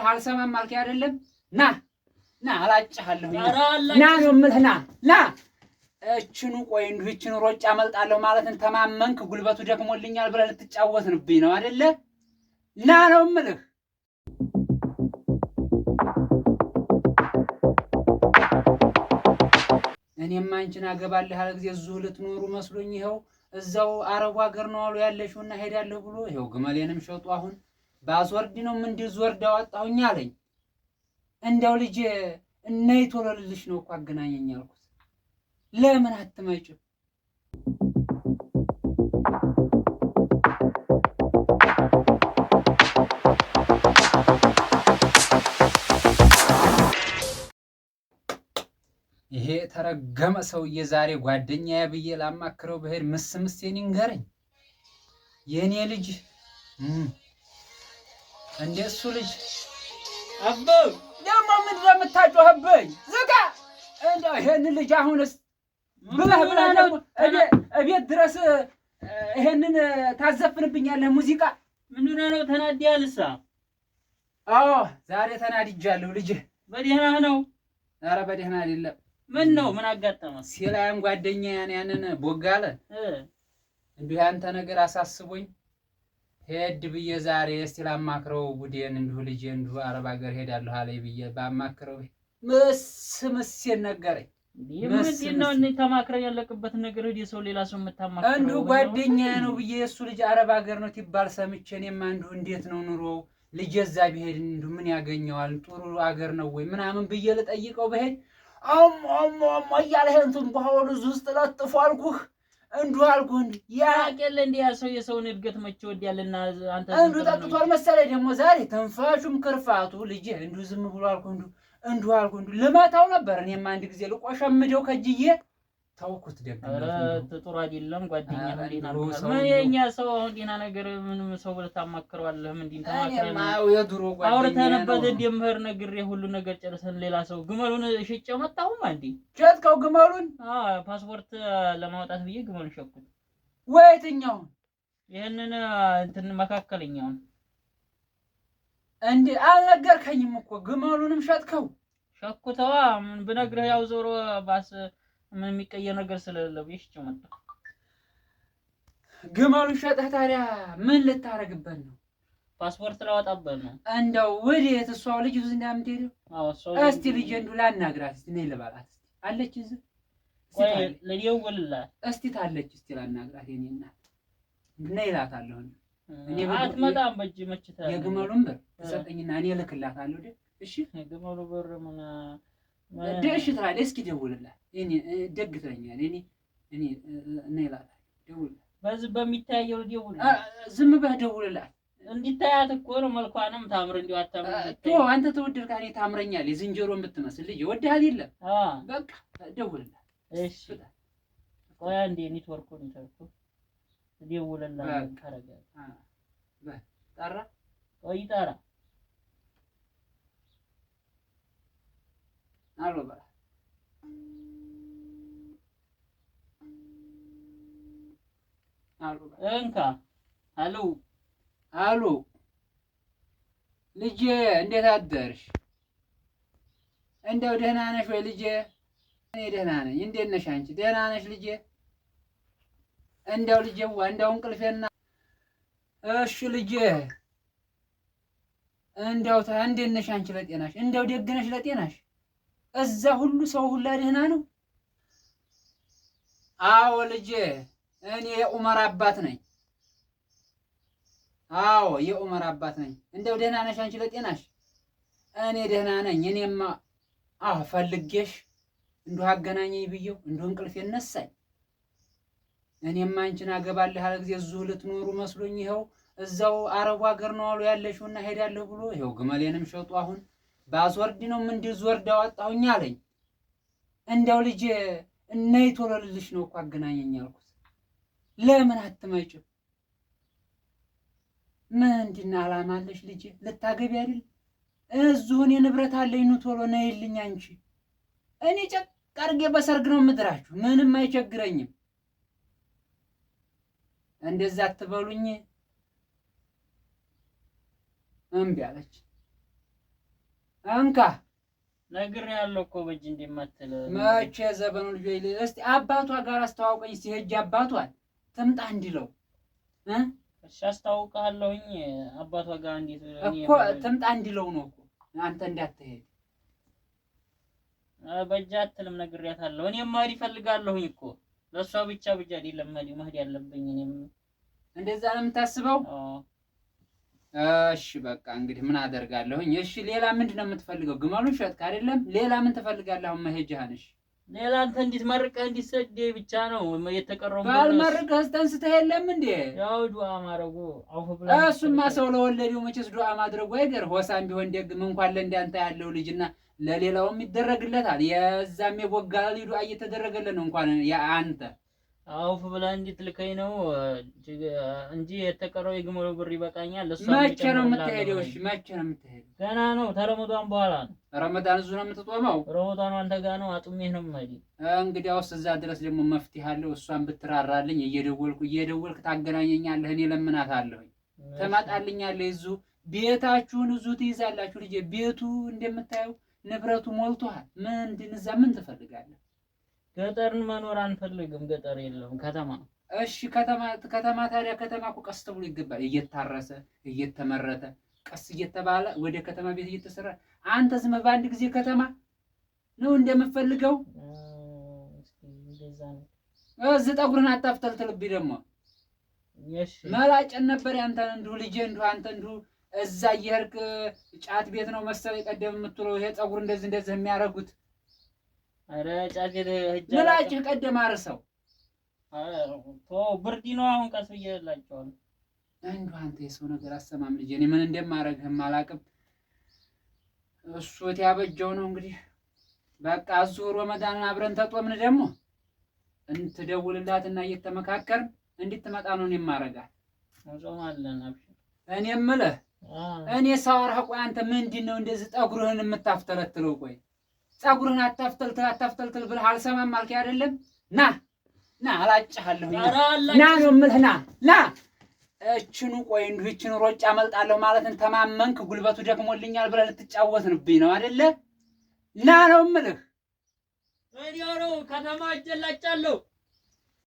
የምልህ አልሰማም አልከኝ አይደለም? ና አላጭሃለሁ። ና ነው የምልህ ና እችኑ ቆይ እንዲሁ እችኑ ሮጭ አመልጣለሁ ማለትን ተማመንክ? ጉልበቱ ደክሞልኛል ብለህ ልትጫወትንብኝ ነው አይደለ? ና ነው የምልህ። እኔማ አንቺን አገባለሁ ያለ ጊዜ እዚሁ ልትኖሩ መስሎኝ ይኸው እዛው አረቡ ሀገር ነው አሉ ያለሽውና ሄዳለሁ ብሎ ይኸው ግመሌንም ሸጡ። አሁን ባስወርድ ነው ምንድን ዞርድ አወጣሁኝ አለኝ። እንደው ልጄ እነይ ቶሎ ልልሽ ነው እኮ አገናኘኝ አልኩት። ለምን አትመጭም? ይሄ ተረገመ ሰውዬ ዛሬ ጓደኛዬ ብዬ ላማክረው በሄድ ምስቴን ይንገረኝ። የኔ ልጅ እንደ እሱ ልጅ አበው ደግሞ ምንድን ነው የምታጮህብኝ? ዝጋ! እንደው ይሄን ልጅ አሁንስ ብለህ ደግሞ እቤት ድረስ ይሄንን ታዘፍንብኛለህ ሙዚቃ? ምን ነው ተናድያልሳ? አዎ ዛሬ ተናድጃለሁ። ልጅ በደህና ነው? ኧረ በደህና አይደለም። ምን ነው ምን አጋጠመ? ሲላም ጓደኛዬ ያንን ቦጋለ እንዲሁ ያንተ ነገር አሳስቦኝ ሄድ ብዬ ዛሬ እስቲ ላማክረው ጉዴን እንዲሁ ልጄ እንዲሁ አረብ ሀገር ሄዳለሁ አለኝ ብዬ ባማክረው ምስዬን ነገረኝ። ምንድን ነው እኔ ተማክረን ያለቅበት ነገር ሄደ ሰው ሌላ ሰው የምታማክረው? እንዲሁ ጓደኛዬ ነው ብዬ እሱ ልጅ አረብ ሀገር ነው ትባል ሰምቼ እኔማ እንዲሁ እንዴት ነው ኑሮው ልጄ እዛ ቢሄድ እንዲሁ ምን ያገኘዋል ጥሩ ሀገር ነው ወይ ምናምን ብዬ ልጠይቀው በሄድ እያለ እንትን በኋላ ውስጥ ለጥፎ አልኩህ እንዲሁ አልኩህ እንዲህ ያቄለ እንዲህ ሰው የሰውን እድገት መቼ ወዲያልና አንተ እንዲሁ ጠጥቷል መሰለኝ። ደግሞ ዛሬ ተንፋሹም ክርፋቱ ልጄ እንዲሁ ዝም ብሎ አልኩህ እንዲሁ አልኩህ እንዲሁ ልመታው ነበር። እኔማ አንድ ጊዜ ልቆሸምደው ከጅዬ ተውኩት። ደግሞት ጥሩ አይደለም ጓደኛ ነው ምን የኛ ሰው አሁን ዲና ነገር ምንም ሰው ልታማክረዋለህ? ምንድን ተማክረን የድሮ ጓደኛ አውርተንበት እንደምህር ነግሬ ሁሉ ነገር ጨርሰን ሌላ ሰው ግመሉን ሽጬው መጣሁም አንዴ ሸጥከው ግመሉን? ፓስፖርት ለማውጣት ብዬ ግመሉን ሸጥኩት። ወይትኛውን? ይሄንን እንትን መካከለኛውን እንዴ አልነገርከኝም እኮ ግመሉንም ሸጥከው? ሸጥኩተዋ ምን ብነግርህ ያው ዞሮ ባስ ምን የሚቀየር ነገር ስለሌለ ብዬሽው መጣ። ግመሉን ሸጠህ ታዲያ ምን ልታረግበት ነው? ፓስፖርት ላወጣበት ነው። እንደው ወዴት እሷው ልጅ ውስጥ እንደምትሄደው? እስቲ ልጅ እንዱ ላናግራት እስቲ ነይ ልበላት። እስቲ አለች እዚህ? ቆይ ልደውልላት እስቲ ታለች እስቲ ላናግራት። የኔ እናት ነይ እላታለሁ። እኔ አትመጣም በእጅ መችታ የግመሉን ብር ትሰጠኝና እኔ እልክላታለሁ። እሺ የግመሉ ብር ምን ደሽ ትላለች። እስኪ ደውልላት። እኔ ደግ ትለኛለች። እኔ ነይ እላታለሁ። ደውልላት። በዚህ በሚታየው ደውል። ዝም ብለህ ደውልላት። እንዲታያት እኮ ነው መልኳንም ታምር እንዲው አታምር ቶ አንተ ተወደድካ እኔ ታምረኛለች። ዝንጀሮ የምትመስል ልጅ ወደሃል የለም። በቃ ደውልላት። እሺ ቆይ አንዴ ኔትወርኩን ተርኩ ደውልላት። ካረጋት ጠራ ቆይ ጠራ አሎ በላ እንካ አሎ አሎ ልጄ እንዴት አደርሽ? እንደው ደህና ነሽ ወይ ልጄ? እኔ ደህና ነኝ። እንዴት ነሽ አንቺ? ደህና ነሽ ልጄ? እንደው ልጄዋ እንደው እንቅልፌና እሺ ልጄ እንደው እንዴት ነሽ አንቺ ለጤናሽ? እንደው ደግ ነሽ ለጤናሽ? እዛ ሁሉ ሰው ሁላ ደህና ነው? አዎ ልጄ እኔ የኡመር አባት ነኝ። አዎ የኡመር አባት ነኝ። እንደው ደህና ነሽ አንቺ ለጤናሽ? እኔ ደህና ነኝ። እኔማ ፈልጌሽ እንዲሁ አገናኘኝ ብዬው እንዲሁ እንቅልፍ ነሳኝ። እኔማ አንቺን አገባለሁ ያለ ጊዜ እዚሁ ልትኖሩ መስሎኝ ይኸው እዛው አረቡ ሀገር ነው አሉ ያለሽውና ሄዳለሁ ብሎ ይኸው ግመሌንም ሸጡ። አሁን ባስወርድ ነው ምንድን ዞርድ አወጣሁኝ አለኝ። እንደው ልጄ ነይ ቶሎ ልልሽ ነው እኮ አገናኘኝ አልኩት። ለምን አትመጭም? ምንድን ዓላማ አለሽ ልጄ? ልታገቢ አይደል? እዚሁን የንብረት አለኝ ኑ ቶሎ ነይልኝ አንቺ። እኔ ጨቅ አድርጌ በሰርግ ነው ምድራችሁ፣ ምንም አይቸግረኝም። እንደዛ አትበሉኝ። እምቢ አለች። አንካ ነግሬሃለሁ እኮ በእጅ እንደማትል መቼ ዘበኑ ልጅ እስቲ አባቷ ጋር አስተዋውቀኝ ሲሄጅ አባቷን ትምጣ እንዲለው እሺ አስተዋውቅሃለሁኝ አባቷ ጋር እንዴት እኮ ትምጣ እንዲለው ነው እኮ አንተ እንዳትሄድ በእጅ አትልም ነግሬያታለሁ እኔም መሄድ እፈልጋለሁኝ እኮ ለሷ ብቻ አይደለም መሄድ ያለብኝ እኔም እንደዛ ነው የምታስበው እሺ በቃ እንግዲህ ምን አደርጋለሁኝ እሺ ሌላ ምንድነው የምትፈልገው ግመሉን ሸጥክ አይደለም ሌላ ምን ትፈልጋለህ አሁን መሄጃህን እሺ ሌላ አንተ እንድትመርቀህ እንድትሰደኝ ብቻ ነው የተቀረው ባልመርቀህ ስተንስተህ የለም እንዴ ያው ዱዓ ማድረጉ አውፍ ብላ እሱማ ሰው ለወለደው መቼስ ዱዓ ማድረጉ አይገር ሆሳም ቢሆን ደግም እንኳን ለእንዳንተ ያለው ልጅና ለሌላውም ይደረግለታል የዛም የቦጋለ ዱዓ እየተደረገለት ነው እንኳን አንተ አውፍ ብላ እንድትልከኝ ነው እንጂ የተቀረው የግመሉ ብር ይበቃኛል ለሷ መቼ ነው የምትሄደው እሺ መቼ ነው የምትሄደው ገና ነው ተረመዳን በኋላ ነው ረመዳን ዙ ነው የምትጦመው ረመዳኑ አንተ ጋር ነው አጥሜህ ነው ማለት እንግዲያውስ እዛ ድረስ ደግሞ መፍትሄ አለው እሷን ብትራራልኝ እየደወልክ ታገናኘኛለህ እኔ ለምናታለሁ ተማጣልኛለህ እዙ ቤታችሁን እዙ ትይዛላችሁ ልጄ ቤቱ እንደምታየው ንብረቱ ሞልቷል ምንድን እዛ ምን ትፈልጋለህ ገጠርን መኖር አንፈልግም ገጠር የለም ከተማ እሺ ከተማ ታዲያ ከተማ እኮ ቀስ ተብሎ ይገባል እየታረሰ እየተመረተ ቀስ እየተባለ ወደ ከተማ ቤት እየተሰራ አንተ ዝም በአንድ ጊዜ ከተማ ነው እንደምፈልገው እንደዛ ነው እዚህ ጠጉርን አታፍተልትልብኝ ደግሞ እሺ መላጨን ነበር ያንተን እንዱ ልጄ እንዱ አንተ እንዱ እዛ እየሄድክ ጫት ቤት ነው መሰለኝ ቀደም የምትለው ይሄ ጠጉር እንደዚህ የሚያረጉት አረ ጫት ቤት ሄጃ መላጭ ቀደም አርሰው ብርድ ነው አሁን ቀስ ብዬላቸዋለሁ እንዱ አንተ የሰው ነገር አሰማም ልጄ እኔ ምን እንደማረግህም አላውቅም እሱ ያበጀው ነው እንግዲህ በቃ አዙር ረመዳንን አብረን ተጦምን ደግሞ እንትደውልላትና እየተመካከርን እንድትመጣ ነው እኔ ማረጋት እንጾማለን አብሽር እኔ የምልህ እኔ ሳወራህ ቆይ አንተ ምንድነው እንደዚህ ጠጉርህን የምታፍተለትለው ቆይ ፀጉርህን አታፍተልትል ብለህ አልሰማም አልከኝ አይደለም ና አላጭሃለሁ ና ነው የምልህ ና እችኑ ቆይ እቺን ሮጫ አመልጣለሁ ማለትን ተማመንክ ጉልበቱ ደክሞልኛል ብለህ ልትጫወትንብኝ ነው አይደለ ና ነው የምልህ ወዲያው ነው ከተማ እጀላጫለሁ